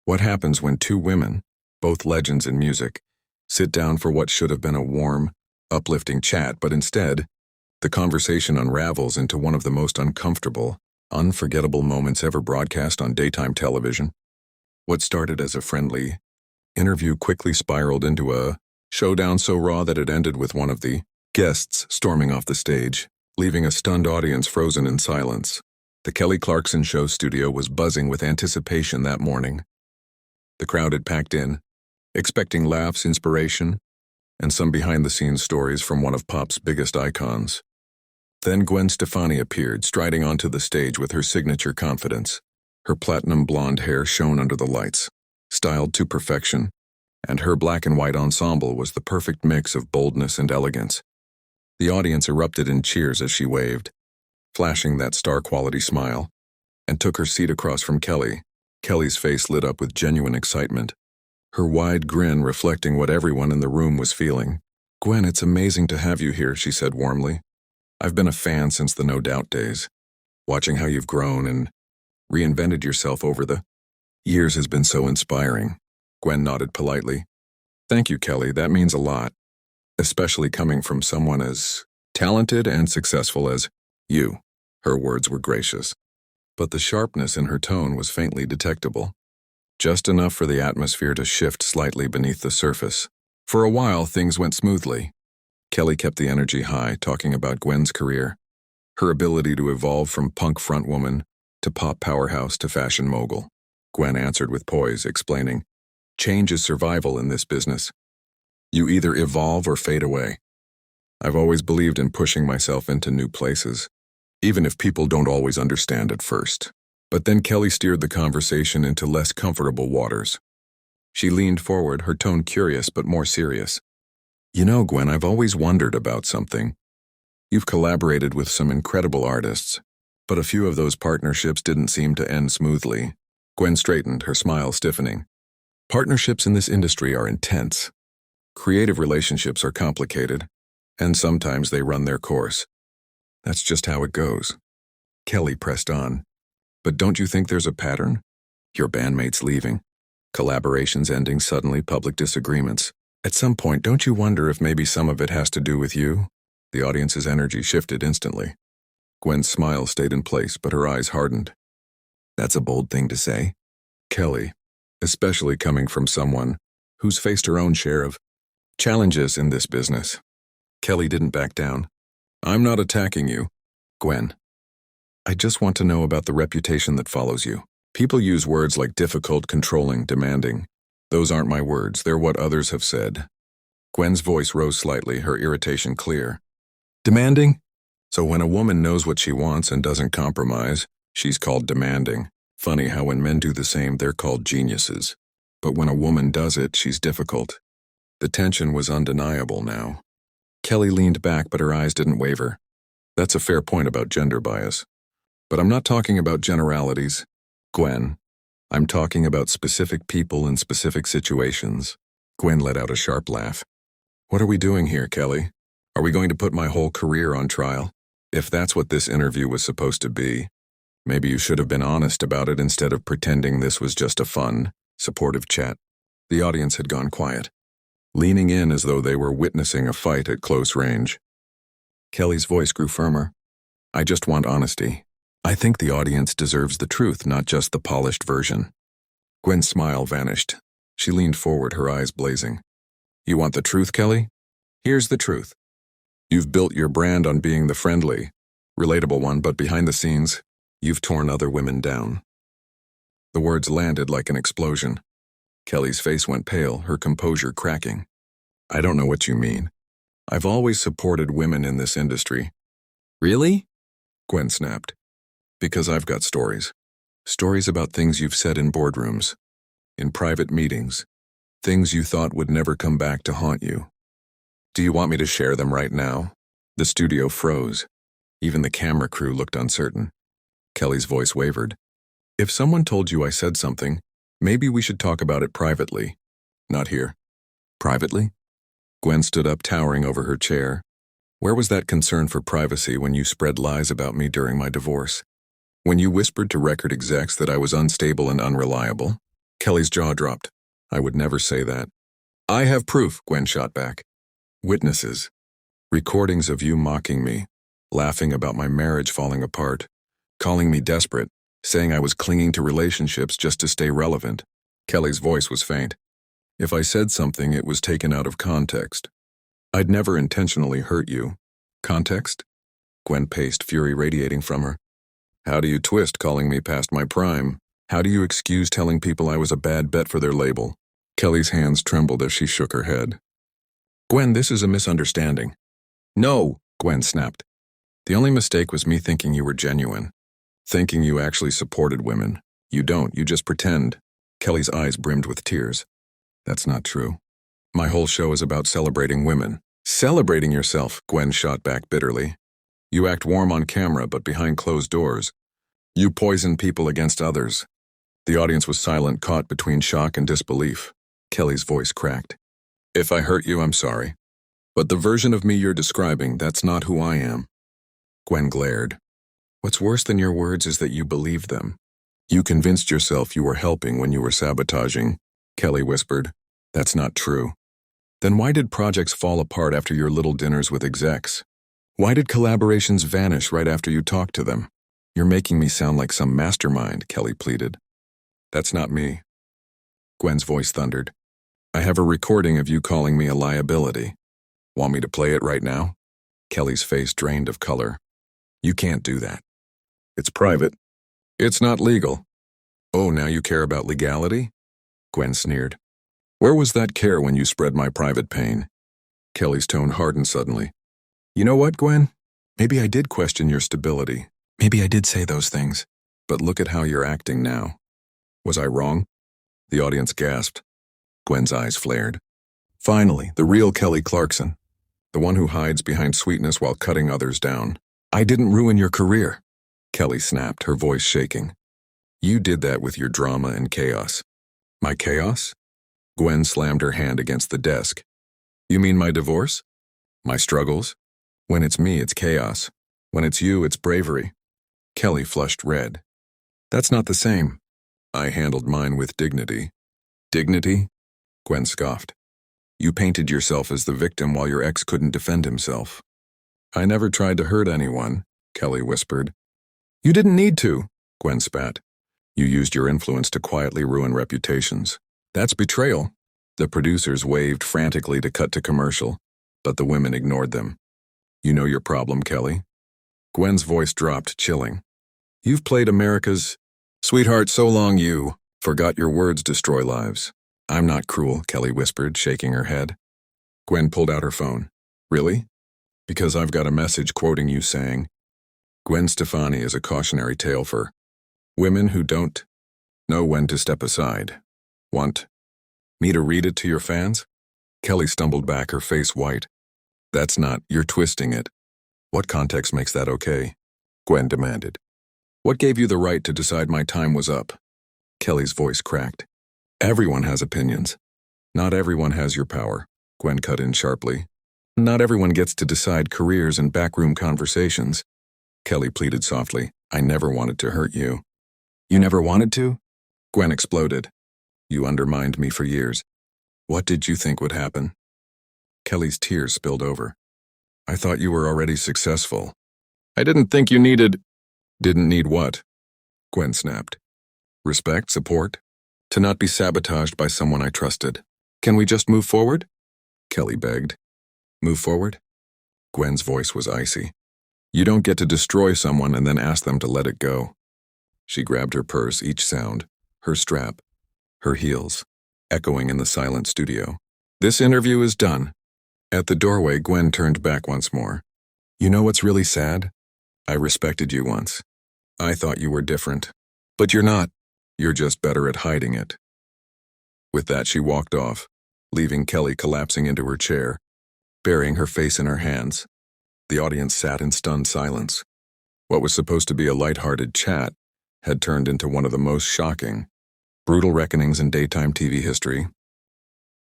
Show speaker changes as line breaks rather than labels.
What happens when two women, both legends in music, sit down for what should have been a warm, uplifting chat, but instead, the conversation unravels into one of the most uncomfortable, unforgettable moments ever broadcast on daytime television? What started as a friendly interview quickly spiraled into a showdown so raw that it ended with one of the guests storming off the stage, leaving a stunned audience frozen in silence. The Kelly Clarkson show studio was buzzing with anticipation that morning. The crowd had packed in, expecting laughs, inspiration, and some behind-the-scenes stories from one of pop's biggest icons. Then Gwen Stefani appeared, striding onto the stage with her signature confidence. Her platinum blonde hair shone under the lights, styled to perfection, and her black and white ensemble was the perfect mix of boldness and elegance. The audience erupted in cheers as she waved, flashing that star-quality smile, and took her seat across from Kelly. Kelly's face lit up with genuine excitement, her wide grin reflecting what everyone in the room was feeling. "Gwen, it's amazing to have you here," she said warmly. "I've been a fan since the No Doubt days. Watching how you've grown and reinvented yourself over the years has been so inspiring." Gwen nodded politely. "Thank you, Kelly, that means a lot, especially coming from someone as talented and successful as you." Her words were gracious, but the sharpness in her tone was faintly detectable, just enough for the atmosphere to shift slightly beneath the surface. For a while, things went smoothly. Kelly kept the energy high, talking about Gwen's career, her ability to evolve from punk frontwoman to pop powerhouse to fashion mogul. Gwen answered with poise, explaining, "Change is survival in this business. You either evolve or fade away. I've always believed in pushing myself into new places, even if people don't always understand at first." But then Kelly steered the conversation into less comfortable waters. She leaned forward, her tone curious but more serious. "You know, Gwen, I've always wondered about something. You've collaborated with some incredible artists, but a few of those partnerships didn't seem to end smoothly." Gwen straightened, her smile stiffening. "Partnerships in this industry are intense. Creative relationships are complicated, and sometimes they run their course. That's just how it goes." Kelly pressed on. "But don't you think there's a pattern? Your bandmates leaving, collaborations ending suddenly, public disagreements. At some point, don't you wonder if maybe some of it has to do with you?" The audience's energy shifted instantly. Gwen's smile stayed in place, but her eyes hardened. "That's a bold thing to say, Kelly, especially coming from someone who's faced her own share of challenges in this business." Kelly didn't back down. "I'm not attacking you, Gwen. I just want to know about the reputation that follows you. People use words like difficult, controlling, demanding. Those aren't my words, they're what others have said." Gwen's voice rose slightly, her irritation clear. "Demanding? So when a woman knows what she wants and doesn't compromise, she's called demanding. Funny how when men do the same, they're called geniuses. But when a woman does it, she's difficult." The tension was undeniable now. Kelly leaned back, but her eyes didn't waver. "That's a fair point about gender bias. But I'm not talking about generalities, Gwen. I'm talking about specific people in specific situations." Gwen let out a sharp laugh. "What are we doing here, Kelly? Are we going to put my whole career on trial? If that's what this interview was supposed to be, maybe you should have been honest about it instead of pretending this was just a fun, supportive chat." The audience had gone quiet, leaning in as though they were witnessing a fight at close range. Kelly's voice grew firmer. "I just want honesty. I think the audience deserves the truth, not just the polished version." Gwen's smile vanished. She leaned forward, her eyes blazing. "You want the truth, Kelly? Here's the truth. You've built your brand on being the friendly, relatable one, but behind the scenes, you've torn other women down." The words landed like an explosion. Kelly's face went pale, her composure cracking. "I don't know what you mean. I've always supported women in this industry." "Really?" Gwen snapped. "Because I've got stories. Stories about things you've said in boardrooms, in private meetings, things you thought would never come back to haunt you. Do you want me to share them right now?" The studio froze. Even the camera crew looked uncertain. Kelly's voice wavered. "If someone told you I said something, maybe we should talk about it privately. Not here." "Privately?" Gwen stood up, towering over her chair. "Where was that concern for privacy when you spread lies about me during my divorce? When you whispered to record execs that I was unstable and unreliable? Kelly's jaw dropped. I would never say that. I have proof, Gwen shot back. Witnesses. Recordings of you mocking me, laughing about my marriage falling apart, calling me desperate, saying I was clinging to relationships just to stay relevant. Kelly's voice was faint. If I said something, it was taken out of context. I'd never intentionally hurt you. Context? Gwen paced, fury radiating from her. How do you twist calling me past my prime? How do you excuse telling people I was a bad bet for their label? Kelly's hands trembled as she shook her head. Gwen, this is a misunderstanding. No, Gwen snapped. The only mistake was me thinking you were genuine. Thinking you actually supported women. You don't, you just pretend. Kelly's eyes brimmed with tears. That's not true. My whole show is about celebrating women. Celebrating yourself, Gwen shot back bitterly. You act warm on camera, but behind closed doors. You poison people against others. The audience was silent, caught between shock and disbelief. Kelly's voice cracked. If I hurt you, I'm sorry. But the version of me you're describing, that's not who I am. Gwen glared. What's worse than your words is that you believed them. You convinced yourself you were helping when you were sabotaging, Kelly whispered. That's not true. Then why did projects fall apart after your little dinners with execs? Why did collaborations vanish right after you talked to them? You're making me sound like some mastermind, Kelly pleaded. That's not me. Gwen's voice thundered. I have a recording of you calling me a liability. Want me to play it right now? Kelly's face drained of color. You can't do that. It's private. It's not legal. Oh, now you care about legality? Gwen sneered. Where was that care when you spread my private pain? Kelly's tone hardened suddenly. You know what, Gwen? Maybe I did question your stability. Maybe I did say those things. But look at how you're acting now. Was I wrong? The audience gasped. Gwen's eyes flared. Finally, the real Kelly Clarkson. The one who hides behind sweetness while cutting others down. I didn't ruin your career. Kelly snapped, her voice shaking. You did that with your drama and chaos. My chaos? Gwen slammed her hand against the desk. You mean my divorce? My struggles? When it's me, it's chaos. When it's you, it's bravery. Kelly flushed red. That's not the same. I handled mine with dignity. Dignity? Gwen scoffed. You painted yourself as the victim while your ex couldn't defend himself. I never tried to hurt anyone, Kelly whispered. You didn't need to, Gwen spat. You used your influence to quietly ruin reputations. That's betrayal. The producers waved frantically to cut to commercial, but the women ignored them. You know your problem, Kelly? Gwen's voice dropped, chilling. You've played America's... Sweetheart, so long you forgot your words destroy lives. I'm not cruel, Kelly whispered, shaking her head. Gwen pulled out her phone. Really? Because I've got a message quoting you saying, Gwen Stefani is a cautionary tale for women who don't know when to step aside. Want me to read it to your fans? Kelly stumbled back, her face white. That's not, you're twisting it. What context makes that okay? Gwen demanded. What gave you the right to decide my time was up? Kelly's voice cracked. Everyone has opinions. Not everyone has your power, Gwen cut in sharply. Not everyone gets to decide careers and backroom conversations. Kelly pleaded softly. I never wanted to hurt you. You never wanted to? Gwen exploded. You undermined me for years. What did you think would happen? Kelly's tears spilled over. I thought you were already successful. I didn't think you needed... Didn't need what? Gwen snapped. Respect, support? To not be sabotaged by someone I trusted. Can we just move forward? Kelly begged. Move forward? Gwen's voice was icy. You don't get to destroy someone and then ask them to let it go. She grabbed her purse, each sound, her strap, her heels, echoing in the silent studio. This interview is done. At the doorway, Gwen turned back once more. You know what's really sad? I respected you once. I thought you were different. But you're not. You're just better at hiding it. With that, she walked off, leaving Kelly collapsing into her chair, burying her face in her hands. The audience sat in stunned silence. What was supposed to be a light-hearted chat had turned into one of the most shocking, brutal reckonings in daytime TV history.